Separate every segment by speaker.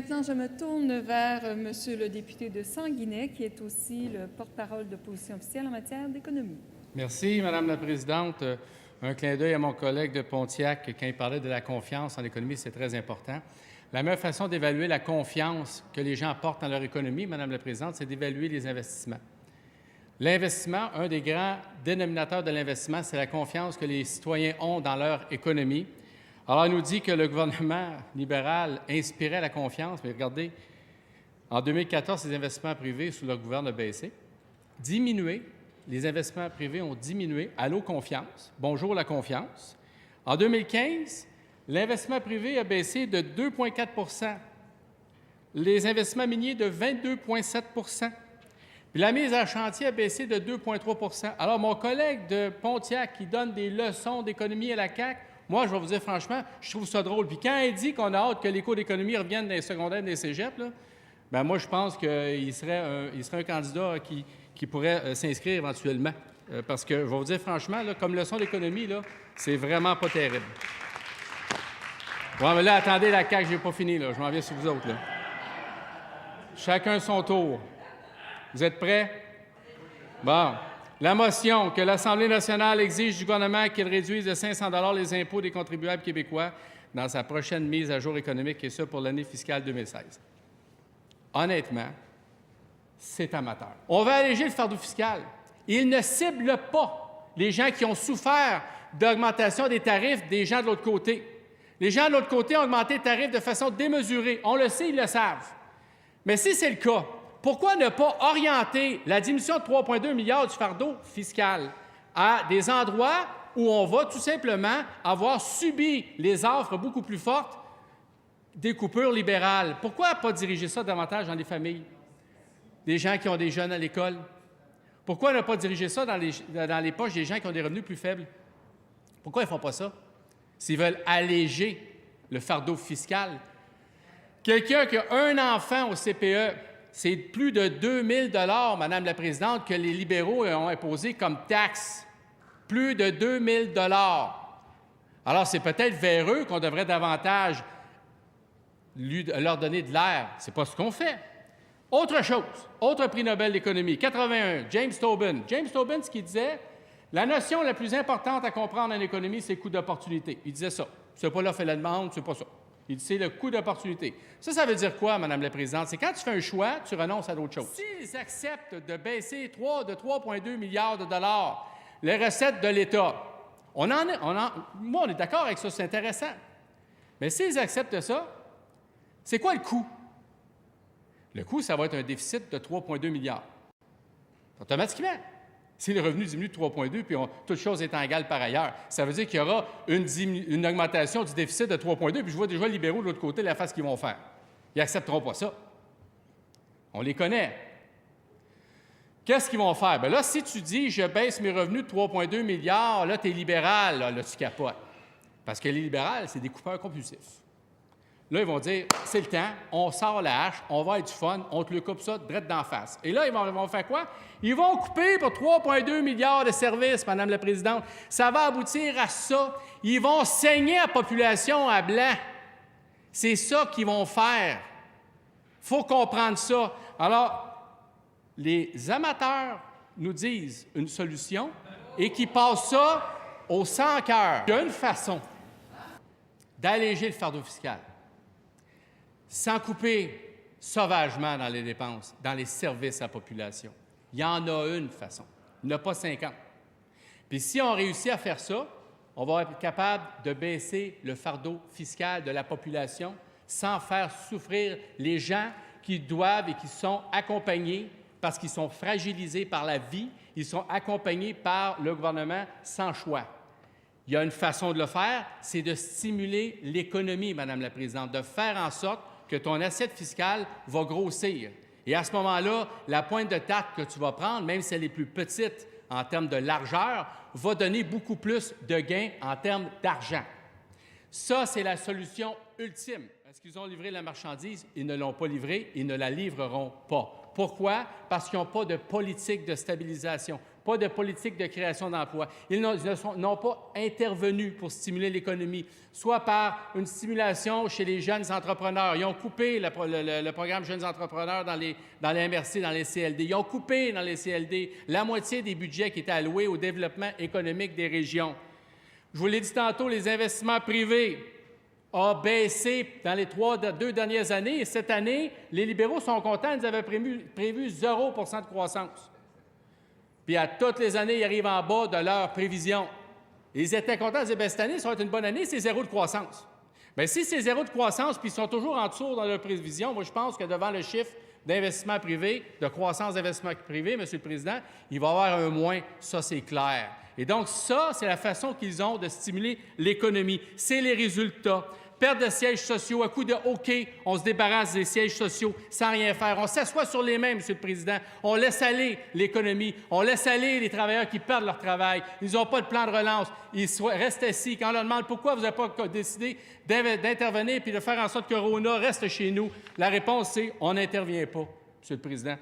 Speaker 1: maintenant, je me tourne vers Monsieur le député de Sanguinet, qui est aussi le porte-parole de position officielle en matière d'économie.
Speaker 2: Merci, Madame la Présidente. Un clin d'œil à mon collègue de Pontiac quand il parlait de la confiance en l'économie, c'est très important. La meilleure façon d'évaluer la confiance que les gens portent dans leur économie, Madame la Présidente, c'est d'évaluer les investissements. L'investissement, un des grands dénominateurs de l'investissement, c'est la confiance que les citoyens ont dans leur économie. Alors, on nous dit que le gouvernement libéral inspirait la confiance, mais regardez, en 2014, les investissements privés sous le gouvernement ont baissé, diminué. Les investissements privés ont diminué. Allô, confiance. Bonjour, la confiance. En 2015, l'investissement privé a baissé de 2,4 %. Les investissements miniers de 22,7 % Puis la mise en chantier a baissé de 2,3 % Alors, mon collègue de Pontiac qui donne des leçons d'économie à la CAQ, moi, je vais vous dire franchement, je trouve ça drôle. Puis quand il dit qu'on a hâte que les cours d'économie reviennent dans les secondaires, dans les cégeps, là, bien, moi, je pense qu'il serait un candidat qui pourrait s'inscrire éventuellement. Parce que, je vais vous dire franchement, là, comme leçon d'économie, là, c'est vraiment pas terrible. Bon, mais là, attendez, la CAQ, je n'ai pas fini, là. Je m'en viens sur vous autres, là. Chacun son tour. Vous êtes prêts? Bon. La motion que l'Assemblée nationale exige du gouvernement qu'il réduise de 500 $ les impôts des contribuables québécois dans sa prochaine mise à jour économique, et ça pour l'année fiscale 2016. Honnêtement, c'est amateur. On va alléger le fardeau fiscal. Il ne cible pas les gens qui ont souffert d'augmentation des tarifs des gens de l'autre côté. Les gens de l'autre côté ont augmenté les tarifs de façon démesurée. On le sait, ils le savent. Mais si c'est le cas, pourquoi ne pas orienter la diminution de 3,2 milliards du fardeau fiscal à des endroits où on va tout simplement avoir subi les offres beaucoup plus fortes des coupures libérales? Pourquoi pas diriger ça davantage dans les familles, des gens qui ont des jeunes à l'école? Pourquoi ne pas diriger ça dans les poches des gens qui ont des revenus plus faibles? Pourquoi ils ne font pas ça? S'ils veulent alléger le fardeau fiscal. Quelqu'un qui a un enfant au CPE, c'est plus de 2 000 $ Madame la Présidente, que les libéraux ont imposé comme taxe. Plus de 2 000 $. Alors, c'est peut-être vers eux qu'on devrait davantage leur donner de l'air. Ce n'est pas ce qu'on fait. Autre chose, autre prix Nobel d'économie, 81, James Tobin. James Tobin, ce qu'il disait, la notion la plus importante à comprendre en économie, c'est le coût d'opportunité. Il disait ça. C'est pas l'offre et la demande, c'est pas ça. Il dit c'est le coût d'opportunité. Ça veut dire quoi, Madame la Présidente? C'est quand tu fais un choix, tu renonces à d'autres choses. S'ils acceptent de baisser de 3,2 milliards de dollars les recettes de l'État, moi, on est d'accord avec ça, c'est intéressant. Mais s'ils acceptent ça, c'est quoi le coût? Le coût, ça va être un déficit de 3,2 milliards. Automatiquement. Si les revenus diminuent de 3,2 puis toute chose étant égale par ailleurs, ça veut dire qu'il y aura une augmentation du déficit de 3,2 puis je vois déjà les libéraux de l'autre côté la face qu'ils vont faire. Ils n'accepteront pas ça. On les connaît. Qu'est-ce qu'ils vont faire? Bien là, si tu dis « je baisse mes revenus de 3,2 milliards », là, tu es libéral, là, tu capotes. Parce que les libérales, c'est des coupeurs compulsifs. Là, ils vont dire « c'est le temps, on sort la hache, on va être du fun, on te le coupe ça direct d'en face ». Et là, ils vont faire quoi? Ils vont couper pour 3,2 milliards de services, Madame la Présidente. Ça va aboutir à ça. Ils vont saigner la population à blanc. C'est ça qu'ils vont faire. Il faut comprendre ça. Alors, les amateurs nous disent une solution et qui passent ça au sans-cœur. Il y a une façon d'alléger le fardeau fiscal sans couper sauvagement dans les dépenses, dans les services à la population. Il y en a une façon. Il n'y en a pas 50. Puis si on réussit à faire ça, on va être capable de baisser le fardeau fiscal de la population sans faire souffrir les gens qui doivent et qui sont accompagnés parce qu'ils sont fragilisés par la vie, ils sont accompagnés par le gouvernement sans choix. Il y a une façon de le faire, c'est de stimuler l'économie, Madame la Présidente, de faire en sorte que ton assiette fiscale va grossir. Et à ce moment-là, la pointe de tarte que tu vas prendre, même si elle est plus petite en termes de largeur, va donner beaucoup plus de gains en termes d'argent. Ça, c'est la solution ultime. Est-ce qu'ils ont livré la marchandise? Ils ne l'ont pas livrée, ils ne la livreront pas. Pourquoi? Parce qu'ils n'ont pas de politique de stabilisation, pas de politique de création d'emplois. Ils n'ont pas intervenu pour stimuler l'économie, soit par une stimulation chez les jeunes entrepreneurs. Ils ont coupé le programme Jeunes entrepreneurs dans les MRC, dans les CLD. Ils ont coupé dans les CLD la moitié des budgets qui étaient alloués au développement économique des régions. Je vous l'ai dit tantôt, les investissements privés ont baissé dans les 2 dernières années. Et cette année, les libéraux sont contents, ils avaient prévu 0 % de croissance. Puis à toutes les années, ils arrivent en bas de leur prévision. Ils étaient contents, ils disaient, bien, cette année, ça va être une bonne année, c'est 0 de croissance. Bien, si c'est 0 de croissance, puis ils sont toujours en dessous dans leur prévision, moi, je pense que devant le chiffre d'investissement privé, de croissance d'investissement privé, M. le Président, il va y avoir un moins, ça, c'est clair. Et donc, ça, c'est la façon qu'ils ont de stimuler l'économie. C'est les résultats. Perte de sièges sociaux, à coup de hockey, on se débarrasse des sièges sociaux sans rien faire. On s'assoit sur les mains, M. le Président. On laisse aller l'économie. On laisse aller les travailleurs qui perdent leur travail. Ils n'ont pas de plan de relance. Ils restent assis. Quand on leur demande pourquoi vous n'avez pas décidé d'intervenir puis de faire en sorte que Rona reste chez nous, la réponse, c'est on n'intervient pas, M. le Président.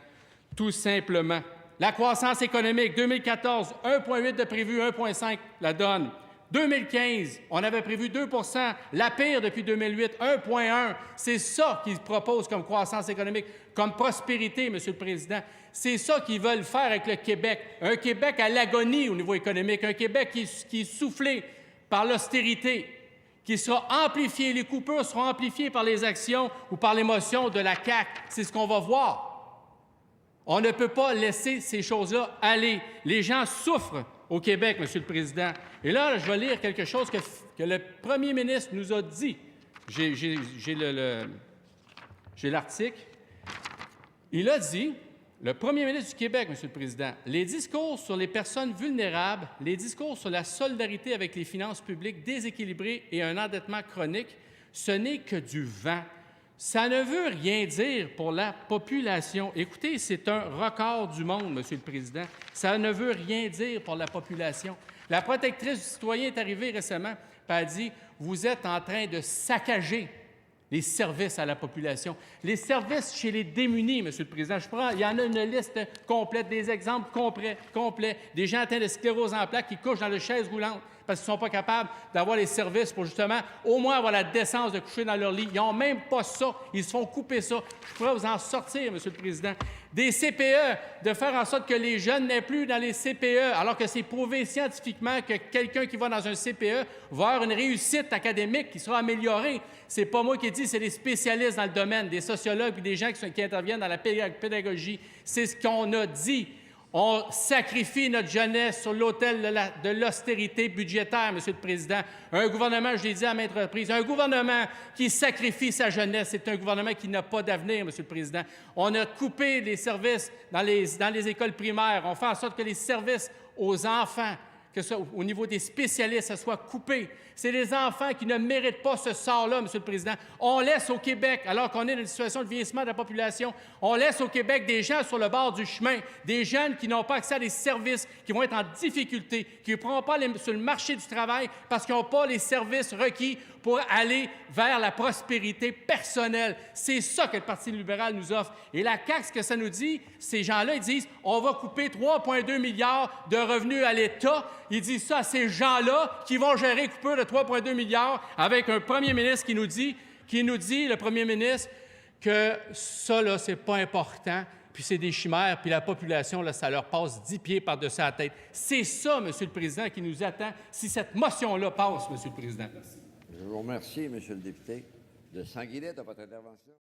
Speaker 2: Tout simplement. La croissance économique, 2014, 1,8 de prévu, 1,5 la donne. 2015, on avait prévu 2 %, la pire depuis 2008, 1,1 C'est ça qu'ils proposent comme croissance économique, comme prospérité, M. le Président. C'est ça qu'ils veulent faire avec le Québec. Un Québec à l'agonie au niveau économique, un Québec qui est soufflé par l'austérité, qui sera amplifié, les coupures seront amplifiées par les actions ou par l'émotion de la CAQ. C'est ce qu'on va voir. On ne peut pas laisser ces choses-là aller. Les gens souffrent au Québec, M. le Président. Et là, je vais lire quelque chose que le premier ministre nous a dit. J'ai l'article. Il a dit, le premier ministre du Québec, M. le Président, « Les discours sur les personnes vulnérables, les discours sur la solidarité avec les finances publiques déséquilibrées et un endettement chronique, ce n'est que du vent. Ça ne veut rien dire pour la population. » Écoutez, c'est un record du monde, M. le Président. Ça ne veut rien dire pour la population. La protectrice du citoyen est arrivée récemment et a dit « Vous êtes en train de saccager les services à la population. » Les services chez les démunis, M. le Président. Il y en a une liste complète, des exemples complets, des gens atteints de sclérose en plaques qui couchent dans les chaises roulantes parce qu'ils ne sont pas capables d'avoir les services pour justement au moins avoir la décence de coucher dans leur lit. Ils n'ont même pas ça. Ils se font couper ça. Je pourrais vous en sortir, M. le Président. Des CPE, de faire en sorte que les jeunes n'aient plus dans les CPE, alors que c'est prouvé scientifiquement que quelqu'un qui va dans un CPE va avoir une réussite académique qui sera améliorée. C'est pas moi qui dis, c'est des spécialistes dans le domaine, des sociologues et des gens qui interviennent dans la pédagogie. C'est ce qu'on a dit. On sacrifie notre jeunesse sur l'autel de l'austérité budgétaire, M. le Président. Un gouvernement, je l'ai dit à maintes reprises, un gouvernement qui sacrifie sa jeunesse, c'est un gouvernement qui n'a pas d'avenir, M. le Président. On a coupé les services dans les écoles primaires. On fait en sorte que les services aux enfants, que ça, au niveau des spécialistes, ça soit coupé. C'est des enfants qui ne méritent pas ce sort-là, M. le Président. On laisse au Québec, alors qu'on est dans une situation de vieillissement de la population, on laisse au Québec des gens sur le bord du chemin, des jeunes qui n'ont pas accès à des services, qui vont être en difficulté, qui ne pourront pas aller sur le marché du travail parce qu'ils n'ont pas les services requis pour aller vers la prospérité personnelle. C'est ça que le Parti libéral nous offre. Et la CAQ, ce que ça nous dit, ces gens-là, ils disent « on va couper 3,2 milliards de revenus à l'État ». Ils disent ça à ces gens-là qui vont gérer une coupure de 3,2 milliards avec un premier ministre qui nous dit, le premier ministre, que ça, là, c'est pas important, puis c'est des chimères, puis la population, là, ça leur passe 10 pieds par-dessus la tête. C'est ça, M. le Président, qui nous attend si cette motion-là passe, M. le Président.
Speaker 3: Je vous remercie, M. le député de Sanguinet, de votre intervention.